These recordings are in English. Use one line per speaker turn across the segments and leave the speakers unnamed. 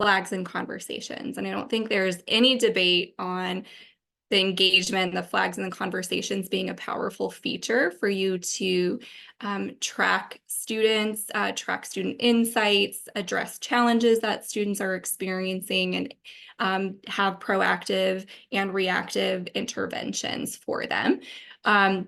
flags and conversations. And I don't think there's any debate on the engagement, the flags and the conversations being a powerful feature for you to track students, track student insights, address challenges that students are experiencing, and have proactive and reactive interventions for them.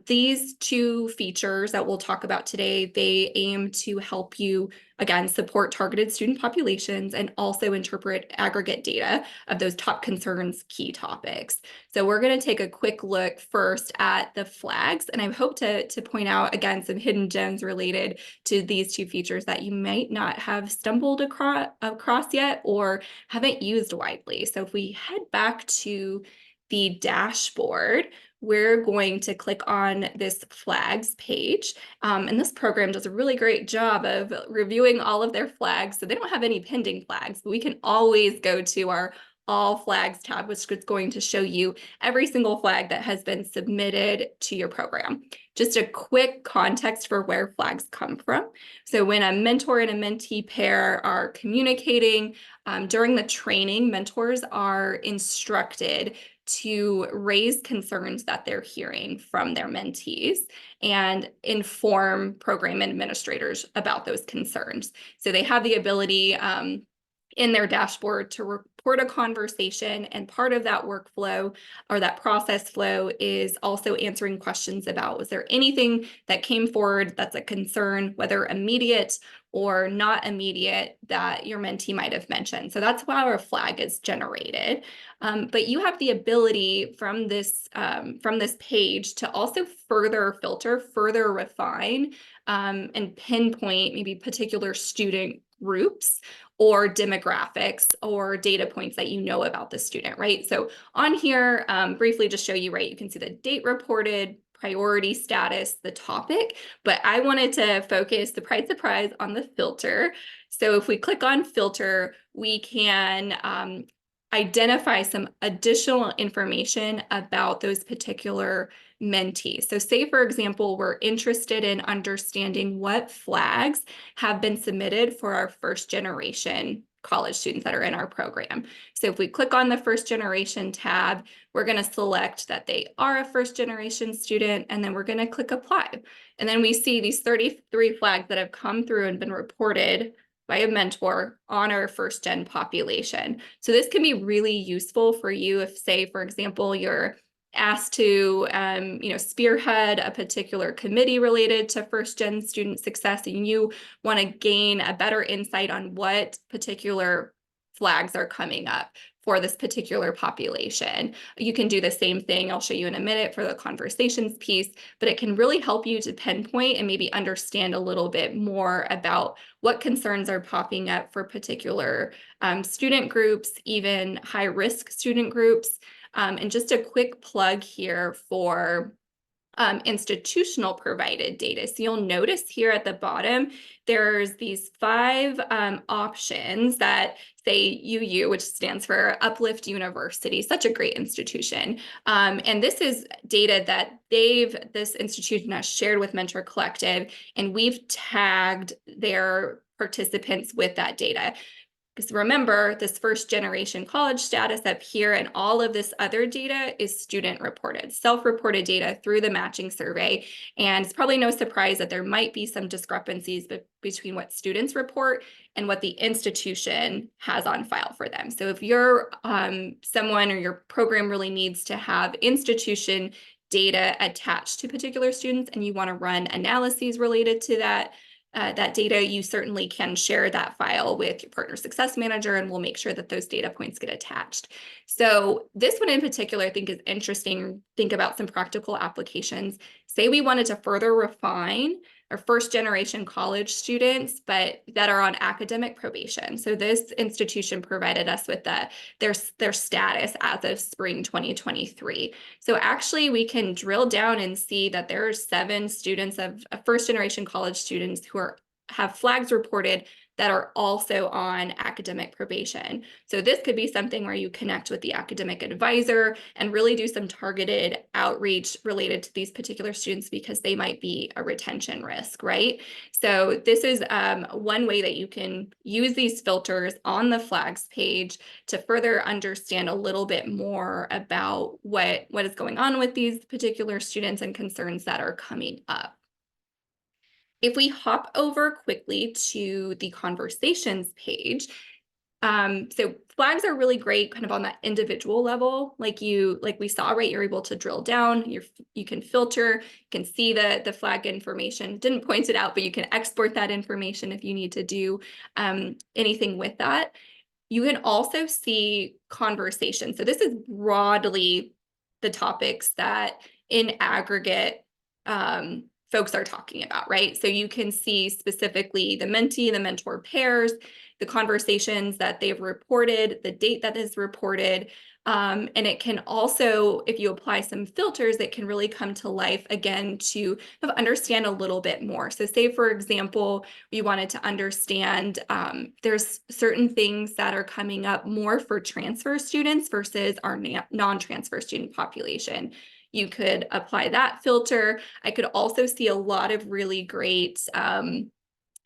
These two features that we'll talk about today, they aim to help you, again, support targeted student populations and also interpret aggregate data of those top concerns, key topics. So we're going to take a quick look first at the flags, and I hope to point out, again, some hidden gems related to these two features that you might not have stumbled across yet or haven't used widely. So if we head back to the dashboard, we're going to click on this flags page. And this program does a really great job of reviewing all of their flags. So they don't have any pending flags, but we can always go to our All Flags tab, which is going to show you every single flag that has been submitted to your program. Just a quick context for where flags come from. So when a mentor and a mentee pair are communicating during the training, mentors are instructed to raise concerns that they're hearing from their mentees and inform program administrators about those concerns. So they have the ability in their dashboard to report a conversation, and part of that workflow or that process flow is also answering questions about, was there anything that came forward that's a concern, whether immediate or not immediate, that your mentee might have mentioned. So that's how a flag is generated. But you have the ability from this page to also further filter, further refine, and pinpoint maybe particular student groups or demographics or data points that you know about the student, right? So on here, briefly just show you, right, you can see the date reported, priority status, the topic, but I wanted to focus, surprise, on the filter. So if we click on filter, we can identify some additional information about those particular mentees. So say, for example, we're interested in understanding what flags have been submitted for our first generation college students that are in our program. So if we click on the first generation tab, we're going to select that they are a first generation student, and then we're going to click apply. And then we see these 33 flags that have come through and been reported by a mentor on our first gen population. So this can be really useful for you if, say, for example, you're asked to spearhead a particular committee related to first gen student success, and you want to gain a better insight on what particular flags are coming up for this particular population. You can do the same thing, I'll show you in a minute, for the conversations piece, but it can really help you to pinpoint and maybe understand a little bit more about what concerns are popping up for particular student groups, even high-risk student groups. And just a quick plug here for institutional provided data. So you'll notice here at the bottom, there's these 5 options that say UU, which stands for Uplift University, such a great institution. And this is data that this institution has shared with Mentor Collective, and we've tagged their participants with that data. Because remember, this first generation college status up here and all of this other data is student reported, self-reported data through the matching survey. And it's probably no surprise that there might be some discrepancies between what students report and what the institution has on file for them. So if you're someone or your program really needs to have institution data attached to particular students and you want to run analyses related to that data, you certainly can share that file with your partner success manager, and we'll make sure that those data points get attached. So this one in particular, I think, is interesting. Think about some practical applications. Say we wanted to further refine our first generation college students, but that are on academic probation. So this institution provided us with their status as of spring 2023. So actually we can drill down and see that there are 7 students of first generation college students who have flags reported that are also on academic probation. So this could be something where you connect with the academic advisor and really do some targeted outreach related to these particular students because they might be a retention risk, right? So this is one way that you can use these filters on the flags page to further understand a little bit more about what is going on with these particular students and concerns that are coming up. If we hop over quickly to the conversations page, so flags are really great kind of on that individual level. Like we saw, right? You're able to drill down, you can filter, you can see the flag information. Didn't point it out, but you can export that information if you need to do anything with that. You can also see conversation. So this is broadly the topics that in aggregate folks are talking about, right? So you can see specifically the mentee, the mentor pairs, the conversations that they've reported, the date that is reported. And it can also, if you apply some filters, it can really come to life again to understand a little bit more. So say, for example, we wanted to understand there's certain things that are coming up more for transfer students versus our non-transfer student population. You could apply that filter. I could also see a lot of really great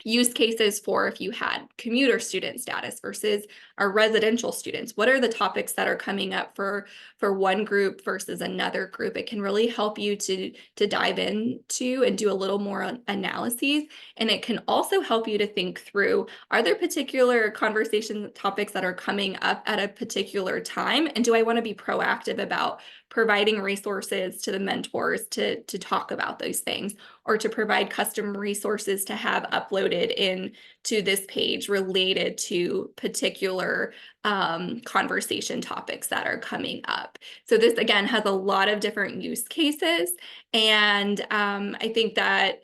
use cases for if you had commuter student status versus our residential students. What are the topics that are coming up for one group versus another group? It can really help you to dive into and do a little more analyses. And it can also help you to think through, are there particular conversation topics that are coming up at a particular time? And do I want to be proactive about providing resources to the mentors to talk about those things, or to provide custom resources to have uploaded in to this page related to particular conversation topics that are coming up. So this, again, has a lot of different use cases. And I think that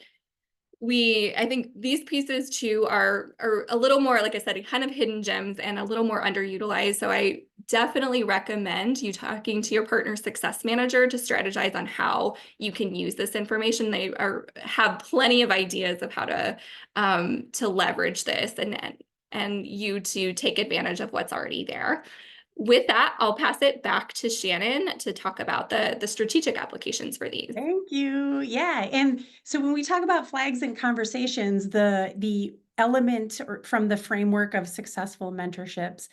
I think these pieces too are a little more, like I said, kind of hidden gems and a little more underutilized. So I definitely recommend you talking to your partner success manager to strategize on how you can use this information. They have plenty of ideas of how to leverage this and you to take advantage of what's already there. With that, I'll pass it back to Shannon to talk about the strategic applications for these.
Thank you. Yeah. And so when we talk about flags and conversations, the element from the framework of successful mentorships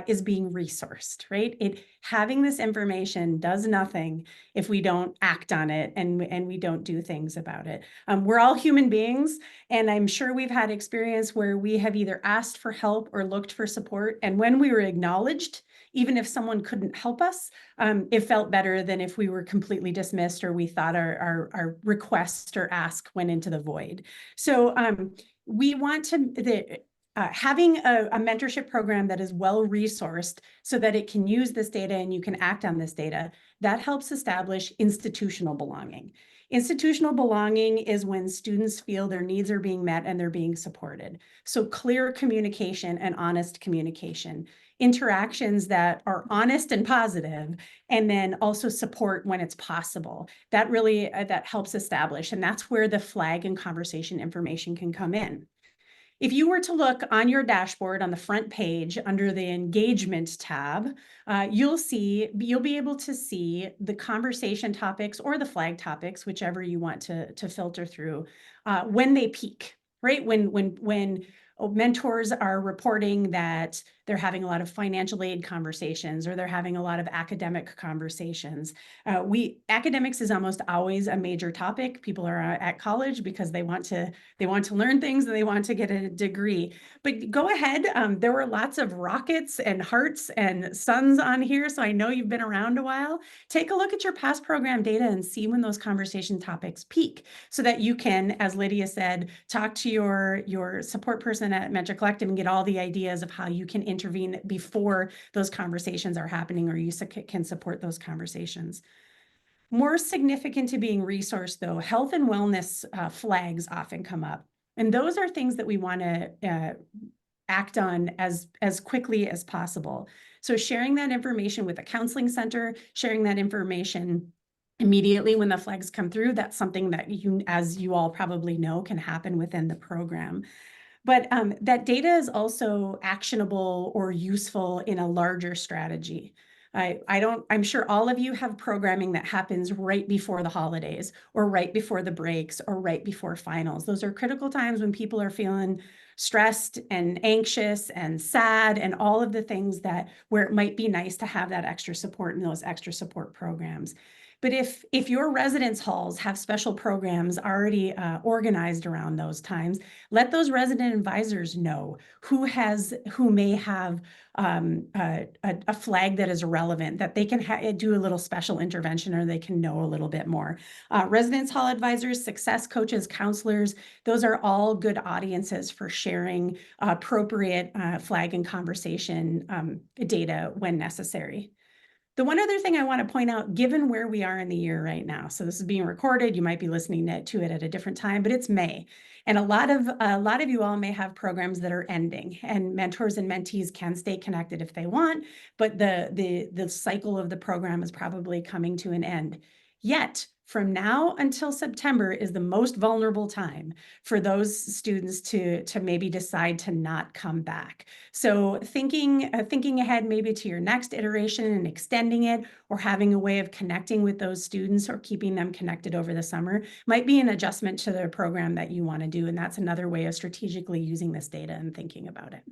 is being resourced, right? Having this information does nothing if we don't act on it and we don't do things about it. We're all human beings, and I'm sure we've had experience where we have either asked for help or looked for support, and when we were acknowledged, even if someone couldn't help us, it felt better than if we were completely dismissed or we thought our request or ask went into the void. So we want to, having a mentorship program that is well resourced so that it can use this data and you can act on this data, that helps establish institutional belonging. Institutional belonging is when students feel their needs are being met and they're being supported. So clear communication and honest communication, interactions that are honest and positive, and then also support when it's possible. That really, that helps establish, and that's where the flag and conversation information can come in. If you were to look on your dashboard on the front page under the engagement tab, you'll be able to see the conversation topics or the flag topics, whichever you want to filter through, when they peak, right? When mentors are reporting that they're having a lot of financial aid conversations or they're having a lot of academic conversations. Academics is almost always a major topic. People are at college because they want to learn things and they want to get a degree. But go ahead. There were lots of rockets and hearts and suns on here, so I know you've been around a while. Take a look at your past program data and see when those conversation topics peak, so that you can, as Lydia said, talk to your support person at Mentor Collective and get all the ideas of how you can intervene before those conversations are happening, or you can support those conversations. More significant to being resourced, though, health and wellness flags often come up. And those are things that we want to act on as quickly as possible. So sharing that information with a counseling center, sharing that information immediately when the flags come through, that's something that as you all probably know, can happen within the program. But that data is also actionable or useful in a larger strategy. I'm sure all of you have programming that happens right before the holidays or right before the breaks or right before finals. Those are critical times when people are feeling stressed and anxious and sad and all of the things that where it might be nice to have that extra support in those extra support programs. But if your residence halls have special programs already organized around those times, let those resident advisors know who may have a flag that is relevant, that they can do a little special intervention or they can know a little bit more. Residence hall advisors, success coaches, counselors, those are all good audiences for sharing appropriate flag and conversation data when necessary. The one other thing I want to point out, given where we are in the year right now, so this is being recorded, you might be listening to it at a different time, but it's May. And a lot of you all may have programs that are ending, and mentors and mentees can stay connected if they want, but the cycle of the program is probably coming to an end. Yet, from now until September is the most vulnerable time for those students to maybe decide to not come back. So thinking ahead maybe to your next iteration and extending it, or having a way of connecting with those students or keeping them connected over the summer might be an adjustment to the program that you want to do. And that's another way of strategically using this data and thinking about it.